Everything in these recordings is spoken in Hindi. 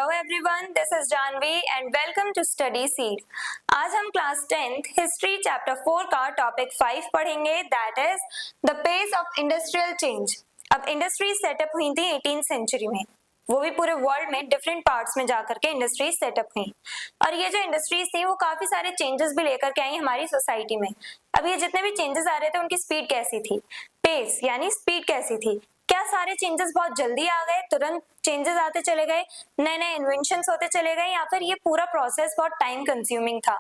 Hello everyone, this is Janvi and welcome to study seed. आज हम क्लास 10th हिस्ट्री चैप्टर 4 का टॉपिक 5 पढ़ेंगे, that is the pace of industrial change. अब इंडस्ट्रीज सेटअप हुई थी 18th सेंचुरी में, वो भी पूरे वर्ल्ड में डिफरेंट पार्ट्स में जाकर के इंडस्ट्रीज सेटअप हुई। और ये जो इंडस्ट्रीज थी वो काफी सारे चेंजेस भी लेकर के आई हमारी सोसाइटी में। अब ये जितने भी चेंजेस आ रहे थे उनकी स्पीड कैसी थी, पेस यानी स्पीड कैसी थी, क्या सारे चेंजेस बहुत जल्दी आ गए, तुरंत चेंजेस आते चले गए, नए नए इन्वेंशंस होते चले गए, या फिर ये पूरा प्रोसेस बहुत टाइम कंज्यूमिंग था,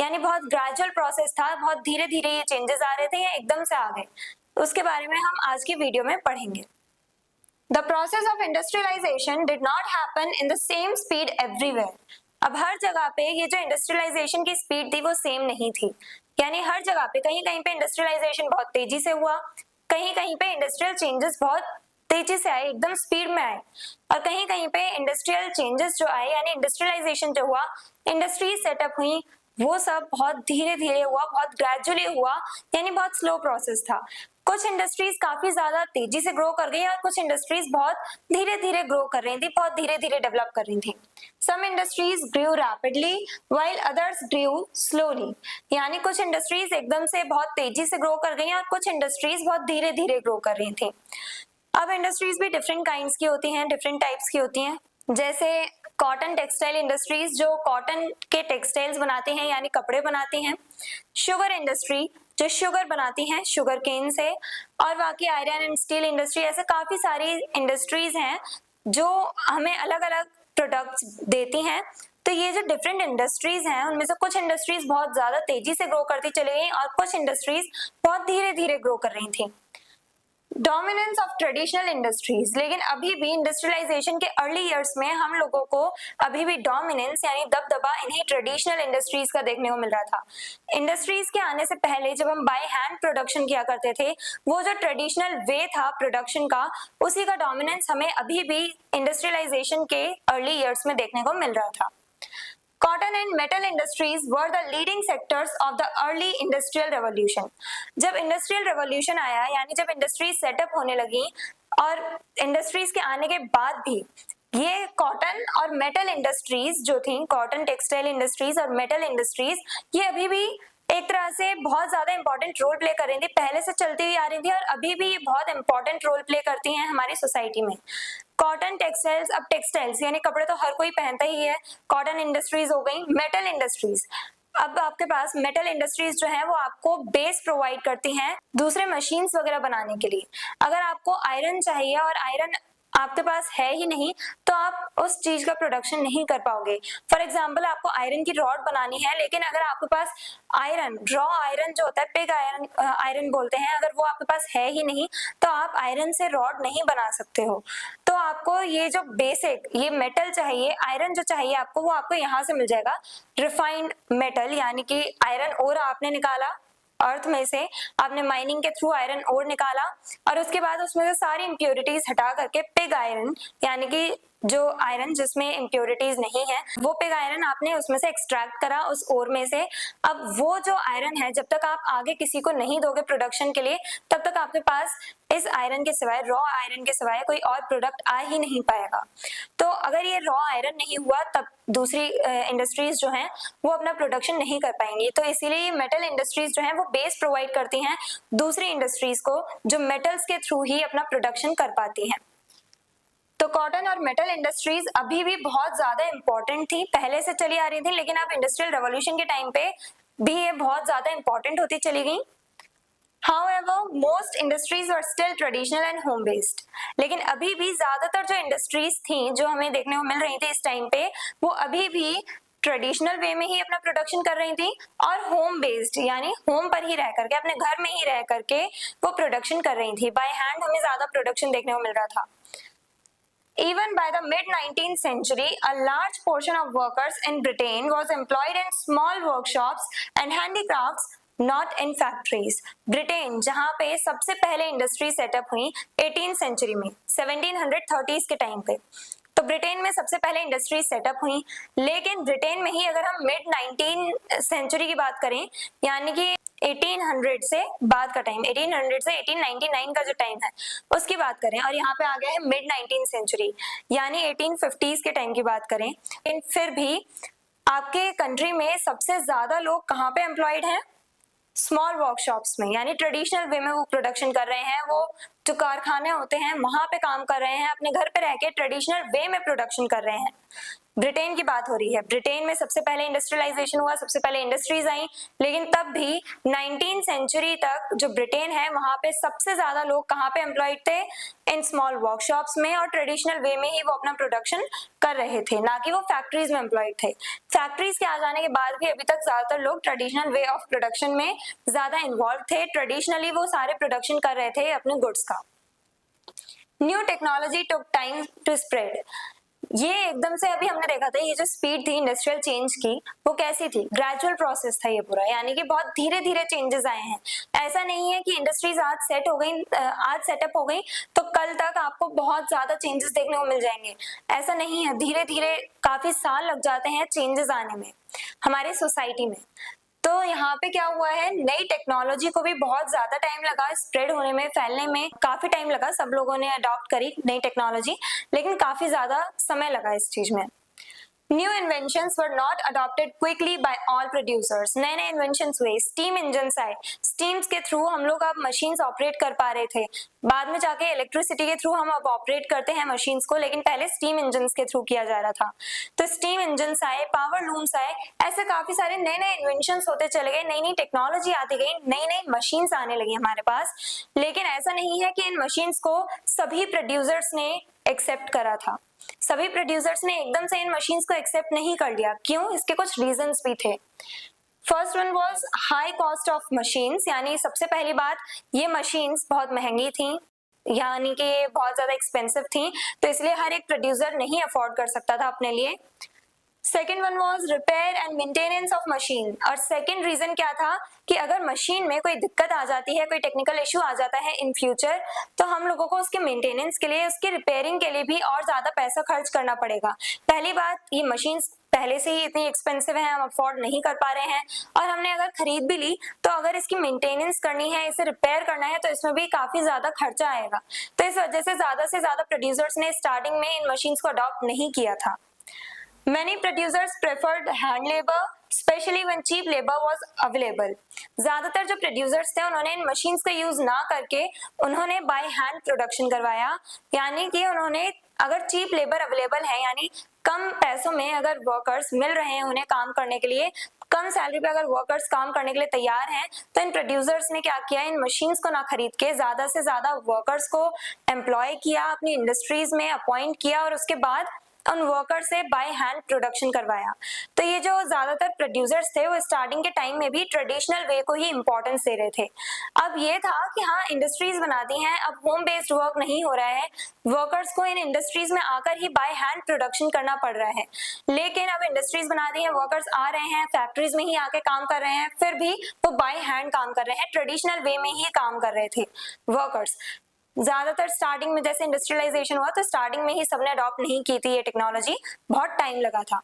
यानी बहुत ग्रेजुअल प्रोसेस था, बहुत धीरे धीरे ये चेंजेस आ रहे थे या एकदम से आ गए। उसके बारे में हम आज की वीडियो में पढ़ेंगे। The process of industrialization did not happen in the same speed everywhere. अब हर जगह पे ये जो इंडस्ट्रियलाइजेशन की स्पीड थी वो सेम नहीं थी, यानी हर जगह पे कहीं कहीं पे इंडस्ट्रियलाइजेशन बहुत तेजी से हुआ, कहीं कहीं पे इंडस्ट्रियल चेंजेस बहुत तेजी से आए, एकदम स्पीड में आए, और कहीं कहीं पे इंडस्ट्रियल चेंजेस जो आए यानी इंडस्ट्रियलाइजेशन जो हुआ, इंडस्ट्रीज सेटअप हुई, वो सब बहुत धीरे धीरे हुआ, बहुत ग्रेजुअली हुआ, यानी बहुत स्लो प्रोसेस था। कुछ इंडस्ट्रीज काफी ज्यादा तेजी से ग्रो कर गई और कुछ इंडस्ट्रीज बहुत धीरे धीरे ग्रो कर रही थी, बहुत धीरे धीरे डेवलप कर रही थी। सम इंडस्ट्रीज ग्रू रैपिडली व्हाइल अदर्स ग्रू स्लोली, यानी कुछ इंडस्ट्रीज एकदम से बहुत तेजी से ग्रो कर गई और कुछ इंडस्ट्रीज बहुत धीरे धीरे ग्रो कर रही थी। अब इंडस्ट्रीज भी डिफरेंट काइंड्स की होती हैं, डिफरेंट टाइप्स की होती हैं, जैसे कॉटन टेक्सटाइल इंडस्ट्रीज जो कॉटन के टेक्सटाइल्स बनाती हैं यानी कपड़े बनाती हैं, शुगर इंडस्ट्री जो शुगर बनाती हैं शुगर केन से, और बाकी आयरन एंड स्टील इंडस्ट्री, ऐसे काफी सारी इंडस्ट्रीज हैं जो हमें अलग अलग प्रोडक्ट्स देती हैं। तो ये जो डिफरेंट इंडस्ट्रीज हैं उनमें से कुछ इंडस्ट्रीज बहुत ज्यादा तेजी से ग्रो करती चली गई और कुछ इंडस्ट्रीज बहुत धीरे धीरे ग्रो कर रही थी। डोमिनेंस ऑफ ट्रेडिशनल इंडस्ट्रीज, लेकिन अभी भी इंडस्ट्रियलाइजेशन के अर्ली इयर्स में हम लोगों को अभी भी डोमिनेंस यानी दबदबा इन्हीं ट्रेडिशनल इंडस्ट्रीज का देखने को मिल रहा था। इंडस्ट्रीज के आने से पहले जब हम बाय हैंड प्रोडक्शन किया करते थे, वो जो ट्रेडिशनल वे था प्रोडक्शन का, उसी का डोमिनेंस हमें अभी भी इंडस्ट्रियलाइजेशन के अर्ली इयर्स में देखने को मिल रहा था। Cotton and metal industries were the leading sectors of the early industrial revolution. जब इंडस्ट्रियल रेवोल्यूशन आया यानी जब इंडस्ट्रीज सेटअप होने लगी, और इंडस्ट्रीज के आने के बाद भी ये कॉटन और मेटल इंडस्ट्रीज जो थी, कॉटन टेक्सटाइल इंडस्ट्रीज और मेटल इंडस्ट्रीज, ये अभी भी एक तरह से बहुत ज्यादा इंपॉर्टेंट रोल प्ले कर रही थी, पहले से चलती हुई आ रही थी और अभी भी ये बहुत इंपॉर्टेंट रोल प्ले करती हैं हमारी सोसाइटी में। कॉटन टेक्सटाइल्स, अब टेक्सटाइल्स यानी कपड़े तो हर कोई पहनता ही है, कॉटन इंडस्ट्रीज हो गई। मेटल इंडस्ट्रीज, अब आपके पास मेटल इंडस्ट्रीज जो है वो आपको बेस प्रोवाइड करती हैं दूसरे मशीन्स वगैरह बनाने के लिए। अगर आपको आयरन चाहिए और आयरन आपके पास है ही नहीं तो आप उस चीज का प्रोडक्शन नहीं कर पाओगे। फॉर एग्जाम्पल, आपको आयरन की रॉड बनानी है, लेकिन अगर आपके पास आयरन, रॉ आयरन जो होता है, पिग आयरन आयरन बोलते हैं, अगर वो आपके पास है ही नहीं तो आप आयरन से रॉड नहीं बना सकते हो। तो आपको ये जो बेसिक ये मेटल चाहिए, आयरन जो चाहिए आपको, वो आपको यहाँ से मिल जाएगा। रिफाइंड मेटल यानी कि आयरन ओर आपने निकाला अर्थ में से, आपने माइनिंग के थ्रू आयरन ओर निकाला और उसके बाद उसमें से सारी इंप्योरिटीज हटा करके पिग आयरन यानी कि जो आयरन जिसमें इंप्योरिटीज नहीं है, वो पिग आयरन आपने उसमें से एक्सट्रैक्ट करा उस ओर में से। अब वो जो आयरन है, जब तक आप आगे किसी को नहीं दोगे प्रोडक्शन के लिए, तब तक आपके पास इस आयरन के सिवाय, रॉ आयरन के सिवाय कोई और प्रोडक्ट आ ही नहीं पाएगा। तो अगर ये रॉ आयरन नहीं हुआ तब दूसरी इंडस्ट्रीज जो हैं वो अपना प्रोडक्शन नहीं कर पाएंगी। तो इसीलिए ये मेटल इंडस्ट्रीज जो हैं वो बेस प्रोवाइड करती हैं दूसरी इंडस्ट्रीज को जो मेटल्स के थ्रू ही अपना प्रोडक्शन कर पाती हैं। तो कॉटन और मेटल इंडस्ट्रीज अभी भी बहुत ज्यादा इंपॉर्टेंट थी, पहले से चली आ रही थी, लेकिन अब इंडस्ट्रियल रेवोल्यूशन के टाइम पे भी ये बहुत ज्यादा इंपॉर्टेंट होती चली गई। However, most industries were still traditional and home based. लेकिन अभी भी ज्यादातर जो इंडस्ट्रीज थी जो हमें देखने को मिल रही थी इस टाइम पे, वो अभी भी ट्रेडिशनल वे में ही अपना प्रोडक्शन कर रही थी और होम बेस्ड यानी होम पर ही रह करके, अपने घर में ही रह करके वो प्रोडक्शन कर रही थी। बाय हैंड हमें ज्यादा प्रोडक्शन देखने को मिल रहा था। Even by the mid-19th century, a large portion of workers in Britain was employed in small workshops and handicrafts, not in factories. Britain जहां पे सबसे पहले इंडस्ट्री सेटअप हुई 18th सेंचुरी में, 1730s के टाइम पे, तो ब्रिटेन में सबसे पहले इंडस्ट्री सेटअप हुई। लेकिन ब्रिटेन में ही अगर हम मिड 19th सेंचुरी की बात करें, यानी कि 1800 से बाद का टाइम, 1800 से 1899 का जो टाइम है उसकी बात करें, और यहाँ पे आ गया है मिड 19th सेंचुरी यानी 1850s के टाइम की बात करें, लेकिन फिर भी आपके कंट्री में सबसे ज्यादा लोग कहाँ पे एम्प्लॉयड हैं? स्मॉल वर्कशॉप्स में, यानी ट्रेडिशनल वे में वो प्रोडक्शन कर रहे हैं, वो जो कारखाने होते हैं वहां पे काम कर रहे हैं, अपने घर पे रह के ट्रेडिशनल वे में प्रोडक्शन कर रहे हैं। ब्रिटेन की बात हो रही है, ब्रिटेन में सबसे पहले इंडस्ट्रियलाइजेशन हुआ, सबसे पहले इंडस्ट्रीज आई, लेकिन तब भी 19th सेंचुरी तक जो ब्रिटेन है वहां पे सबसे ज्यादा लोग कहाँ पे एम्प्लॉयड थे? इन स्मॉल वर्कशॉप्स में, और ट्रेडिशनल वे में ही वो अपना प्रोडक्शन कर रहे थे, ना कि वो फैक्ट्रीज में एम्प्लॉयड थे। फैक्ट्रीज के आ जाने के बाद भी अभी तक ज्यादातर लोग ट्रेडिशनल वे ऑफ प्रोडक्शन में ज्यादा इन्वॉल्व थे, ट्रेडिशनली वो सारे प्रोडक्शन कर रहे थे अपने गुड्स का। New technology took time to spread. ये एकदम से अभी हमने देखा था, ये जो स्पीड थी इंडस्ट्रियल चेंज की वो कैसी थी? ग्रेजुअल प्रोसेस था ये पूरा, यानी कि बहुत धीरे धीरे चेंजेस आए हैं। ऐसा नहीं है कि इंडस्ट्रीज आज सेट हो गई, आज सेटअप हो गई तो कल तक आपको बहुत ज्यादा चेंजेस देखने को मिल जाएंगे, ऐसा नहीं है। धीरे धीरे काफी साल लग जाते हैं चेंजेस आने में हमारे सोसाइटी में। तो यहाँ पे क्या हुआ है, नई टेक्नोलॉजी को भी बहुत ज्यादा टाइम लगा स्प्रेड होने में, फैलने में काफी टाइम लगा। सब लोगों ने अडॉप्ट करी नई टेक्नोलॉजी, लेकिन काफी ज्यादा समय लगा इस चीज में। New inventions were not adopted quickly by all producers. नए नए इन्वेंशंस हुए, स्टीम इंजन्स आए, स्टीम्स के थ्रू हम लोग अब मशीन्स ऑपरेट कर पा रहे थे। बाद में जाके इलेक्ट्रिसिटी के थ्रू हम अब ऑपरेट करते हैं मशीन्स को, लेकिन पहले स्टीम इंजन्स के थ्रू किया जा रहा था। तो स्टीम इंजन्स आए, पावर लूम्स आए, ऐसे काफी सारे नए नए इन्वेंशंस होते चले गए, नई नई टेक्नोलॉजी आती गई, नई नई मशीन्स आने लगी हमारे पास। लेकिन ऐसा नहीं है कि इन मशीन्स को सभी प्रोड्यूसर्स ने एक्सेप्ट करा था। सभी प्रोड्यूसर्स ने एकदम से इन मशीन्स को एक्सेप्ट नहीं कर लिया। क्यों? इसके कुछ रीजंस भी थे। First one was high cost of machines, यानी सबसे पहली बात ये मशीन्स बहुत महंगी थी, यानी कि ये बहुत ज्यादा एक्सपेंसिव थी, तो इसलिए हर एक प्रोड्यूसर नहीं अफोर्ड कर सकता था अपने लिए। Second one was repair and maintenance of machine. और सेकेंड रीजन क्या था कि अगर मशीन में कोई दिक्कत आ जाती है, कोई टेक्निकल इश्यू आ जाता है इन फ्यूचर, तो हम लोगों को उसके मेंटेनेंस के लिए, उसकी रिपेयरिंग के लिए भी और ज्यादा पैसा खर्च करना पड़ेगा। पहली बात, ये मशीन्स पहले से ही इतनी एक्सपेंसिव है, हम अफोर्ड नहीं कर पा रहे हैं, और हमने अगर खरीद भी ली तो अगर इसकी मेंटेनेंस करनी है, इसे रिपेयर करना है, तो इसमें भी काफी ज्यादा खर्चा आएगा। तो इस वजह से ज्यादा प्रोड्यूसर्स ने स्टार्टिंग में इन मशीन्स को अडॉप्ट नहीं किया था। Many producers preferred hand labor, especially when cheap labor was available. ज्यादातर जो प्रोड्यूसर्स थे उन्होंने इन मशीन्स का यूज ना करके उन्होंने बाय हैंड प्रोडक्शन करवाया, यानी कि उन्होंने अगर चीप लेबर अवेलेबल है, यानी कम पैसों में अगर वर्कर्स मिल रहे हैं उन्हें काम करने के लिए, कम सैलरी पे अगर वर्कर्स काम करने के लिए तैयार हैं, तो इन प्रोड्यूसर्स ने क्या किया, इन मशीन्स को ना खरीद के ज्यादा से ज्यादा वर्कर्स को एम्प्लॉय किया, अपनी इंडस्ट्रीज में अपॉइंट किया, और उसके बाद उन वर्कर से बाय हैंड प्रोडक्शन करवाया। तो ये जो ज्यादातर प्रोड्यूसर्स थे वो स्टार्टिंग के टाइम में भी ट्रेडिशनल वे को ही इंपॉर्टेंस दे रहे थे। अब ये था कि हाँ, इंडस्ट्रीज बना दी हैं, अब होम बेस्ड वर्क नहीं हो रहा है, वर्कर्स को इन इंडस्ट्रीज में आकर ही बाय हैंड प्रोडक्शन करना पड़ रहा है। लेकिन अब इंडस्ट्रीज बना दी है, वर्कर्स आ रहे हैं, फैक्ट्रीज में ही आके काम कर रहे हैं, फिर भी वो बाय हैंड काम कर रहे हैं, ट्रेडिशनल वे में ही काम कर रहे थे वर्कर्स। ज्यादातर स्टार्टिंग में जैसे इंडस्ट्रियलाइजेशन हुआ तो स्टार्टिंग में ही सबने अडॉप्ट नहीं की थी ये टेक्नोलॉजी, बहुत टाइम लगा था।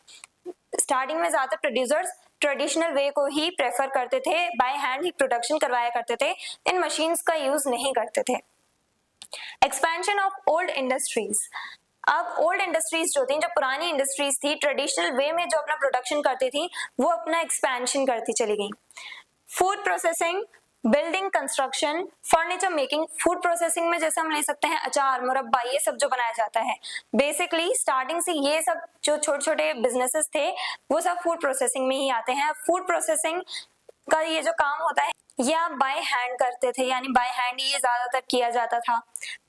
स्टार्टिंग में ज्यादातर प्रोड्यूसर्स ट्रेडिशनल वे को ही प्रेफर करते थे, बाय हैंड ही प्रोडक्शन करवाया करते थे, इन मशीन्स का यूज नहीं करते थे। Expansion of old industries. अब ओल्ड इंडस्ट्रीज जो थी, जो पुरानी इंडस्ट्रीज थी, ट्रेडिशनल वे में जो अपना प्रोडक्शन करती थी, वो अपना एक्सपेंशन करती चली गई। Food processing, building construction, furniture making. Food processing में जैसे हम ले सकते हैं अचार, मुरब्बा, ये सब जो बनाया जाता है, बेसिकली स्टार्टिंग से ये सब जो छोटे छोटे बिजनेसेस थे वो सब फूड प्रोसेसिंग में ही आते हैं। फूड प्रोसेसिंग का ये जो काम होता है ये आप बाय हैंड करते थे, यानी बाय हैंड ये ज्यादातर किया जाता था,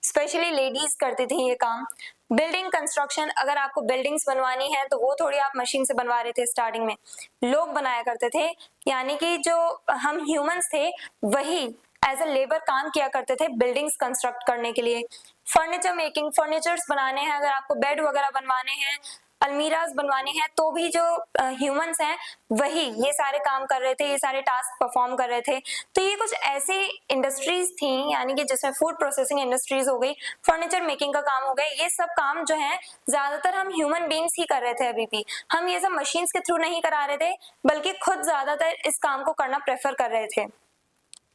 स्पेशली लेडीज करती थी ये काम। बिल्डिंग कंस्ट्रक्शन, अगर आपको बिल्डिंग्स बनवानी है तो वो थोड़ी आप मशीन से बनवा रहे थे, स्टार्टिंग में लोग बनाया करते थे, यानी कि जो हम ह्यूमंस थे वही एज अ लेबर काम किया करते थे बिल्डिंग्स कंस्ट्रक्ट करने के लिए। फर्नीचर मेकिंग, फर्नीचर्स बनाने हैं, अगर आपको बेड वगैरह बनवाने हैं, अलमीराज बनवाने हैं, तो भी जो ह्यूमंस हैं वही ये सारे काम कर रहे थे, ये सारे टास्क परफॉर्म कर रहे थे। तो ये कुछ ऐसी इंडस्ट्रीज थी, यानी कि जिसमें फूड प्रोसेसिंग इंडस्ट्रीज हो गई, फर्नीचर मेकिंग का काम हो गया, ये सब काम जो है ज्यादातर हम ह्यूमन बींग्स ही कर रहे थे। अभी भी हम ये सब मशीन्स के थ्रू नहीं करा रहे थे, बल्कि खुद ज्यादातर इस काम को करना प्रेफर कर रहे थे।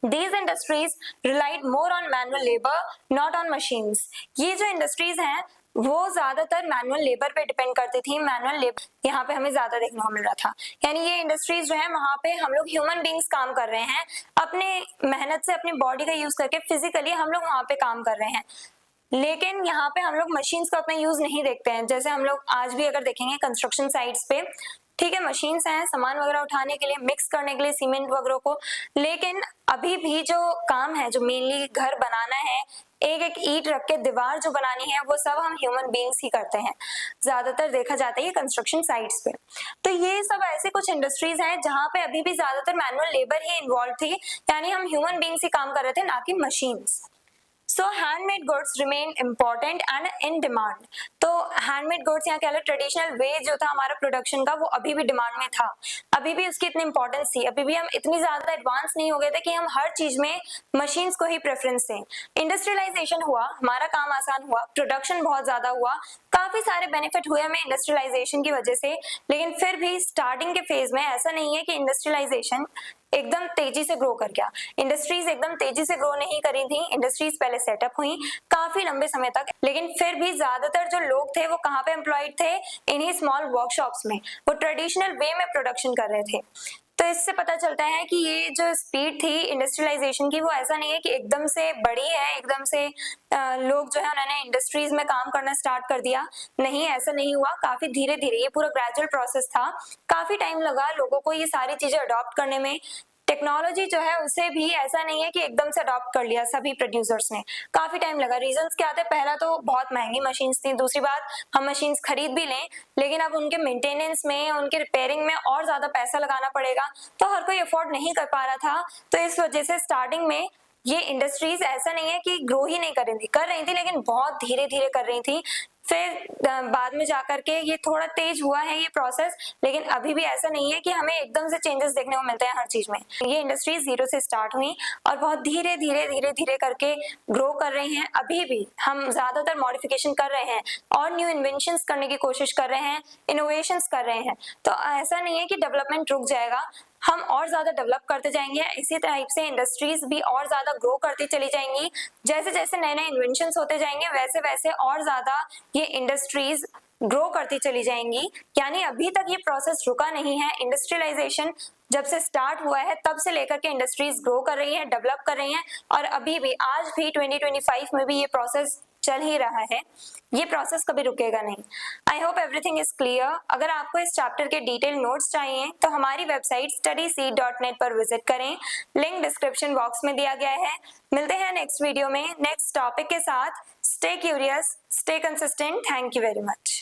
These industries relied more on manual labor, not on machines. ये जो इंडस्ट्रीज हैं वो ज्यादातर मैनुअल लेबर पे डिपेंड करती थी। मैनुअल लेबर यहाँ पे हमें ज्यादा देखने को मिल रहा था, यानी ये इंडस्ट्रीज जो है वहां पे हम लोग ह्यूमन बींग्स काम कर रहे हैं, अपने मेहनत से अपनी बॉडी का यूज करके फिजिकली हम लोग वहां पे काम कर रहे हैं। लेकिन यहाँ पे हम लोग मशीन्स का उतना यूज नहीं देखते हैं। जैसे हम लोग आज भी अगर देखेंगे कंस्ट्रक्शन साइट्स पे, ठीक है, मशीन्स हैं सामान वगैरह उठाने के लिए, मिक्स करने के लिए सीमेंट वगैरह को, लेकिन अभी भी जो काम है, जो मेनली घर बनाना है, एक एक ईंट रख के दीवार जो बनानी है, वो सब हम ह्यूमन बींग्स ही करते हैं। ज्यादातर देखा जाता है कंस्ट्रक्शन साइट्स पे। तो ये सब ऐसे कुछ इंडस्ट्रीज हैं जहां पे अभी भी ज्यादातर मैनुअल लेबर ही इन्वॉल्व थी, यानी हम ह्यूमन बींग्स ही काम कर रहे थे, ना कि machines. So handmade goods remain important and in demand. तो हैंडमेड गुड्स या कह लो ट्रेडिशनल वे जो था हमारा प्रोडक्शन का, वो अभी भी डिमांड में था, अभी भी उसकी इतनी इंपॉर्टेंस थी। अभी भी हम इतनी ज्यादा एडवांस नहीं हो गए थे कि हम हर चीज में मशीन्स को ही प्रेफरेंस दें। इंडस्ट्रियलाइजेशन हुआ, हमारा काम आसान हुआ, प्रोडक्शन बहुत ज्यादा हुआ, काफी सारे बेनिफिट हुए हमें इंडस्ट्रियलाइजेशन की वजह से। लेकिन फिर भी स्टार्टिंग के फेज में ऐसा नहीं है कि इंडस्ट्रियलाइजेशन एकदम तेजी से ग्रो कर गया। इंडस्ट्रीज एकदम तेजी से ग्रो नहीं करी थी, इंडस्ट्रीज पहले सेटअप हुई काफी लंबे समय तक, लेकिन फिर भी ज्यादातर जो लोग थे वो कहाँ पे एम्प्लॉयड थे, इन्हीं स्मॉल वर्कशॉप्स में, वो ट्रेडिशनल वे में प्रोडक्शन कर रहे थे। तो इससे पता चलता है कि ये जो स्पीड थी इंडस्ट्रियलाइजेशन की, वो ऐसा नहीं है कि एकदम से बड़ी है, एकदम से लोग जो है उन्होंने इंडस्ट्रीज में काम करना स्टार्ट कर दिया। नहीं, ऐसा नहीं हुआ, काफी धीरे धीरे, ये पूरा ग्रेजुअल प्रोसेस था, काफी टाइम लगा लोगों को ये सारी चीजें अडॉप्ट करने में। टेक्नोलॉजी जो है उसे भी ऐसा नहीं है कि एकदम से अडॉप्ट कर लिया सभी प्रोड्यूसर्स ने, काफी टाइम लगा। रीजंस क्या थे, पहला तो बहुत महंगी मशीन्स थी, दूसरी बात हम मशीन्स खरीद भी लें लेकिन अब उनके मेंटेनेंस में, उनके रिपेयरिंग में और ज्यादा पैसा लगाना पड़ेगा, तो हर कोई अफोर्ड नहीं कर पा रहा था। तो इस वजह से स्टार्टिंग में ये इंडस्ट्रीज ऐसा नहीं है कि ग्रो ही नहीं कर रही थी, लेकिन बहुत धीरे धीरे कर रही थी। फिर बाद में जाकर के ये थोड़ा तेज हुआ है ये प्रोसेस, लेकिन अभी भी ऐसा नहीं है कि हमें एकदम से चेंजेस देखने को मिलते हैं हर चीज में। ये इंडस्ट्रीज जीरो से स्टार्ट हुई और बहुत धीरे धीरे धीरे धीरे करके ग्रो कर रही हैं। अभी भी हम ज्यादातर मॉडिफिकेशन कर रहे हैं और न्यू इन्वेंशंस करने की कोशिश कर रहे हैं, इनोवेशंस कर रहे हैं। तो ऐसा नहीं है कि डेवलपमेंट रुक जाएगा, हम और ज्यादा डेवलप करते जाएंगे। इसी टाइप से इंडस्ट्रीज भी और ज्यादा ग्रो करती चली जाएंगी। जैसे जैसे नए नए इन्वेंशंस होते जाएंगे वैसे वैसे और ज्यादा ये इंडस्ट्रीज ग्रो करती चली जाएंगी। यानी अभी तक ये प्रोसेस रुका नहीं है। इंडस्ट्रियलाइजेशन जब से स्टार्ट हुआ है तब से लेकर के इंडस्ट्रीज ग्रो कर रही है, डेवलप कर रही हैं, और अभी भी आज भी 2025 में भी ये प्रोसेस चल ही रहा है। ये प्रोसेस कभी रुकेगा नहीं। I hope everything is clear. अगर आपको इस चैप्टर के डिटेल नोट्स चाहिए तो हमारी वेबसाइट studyseed.net पर विजिट करें, लिंक डिस्क्रिप्शन बॉक्स में दिया गया है। मिलते हैं नेक्स्ट वीडियो में नेक्स्ट टॉपिक के साथ। Stay curious, stay consistent. Thank you very much.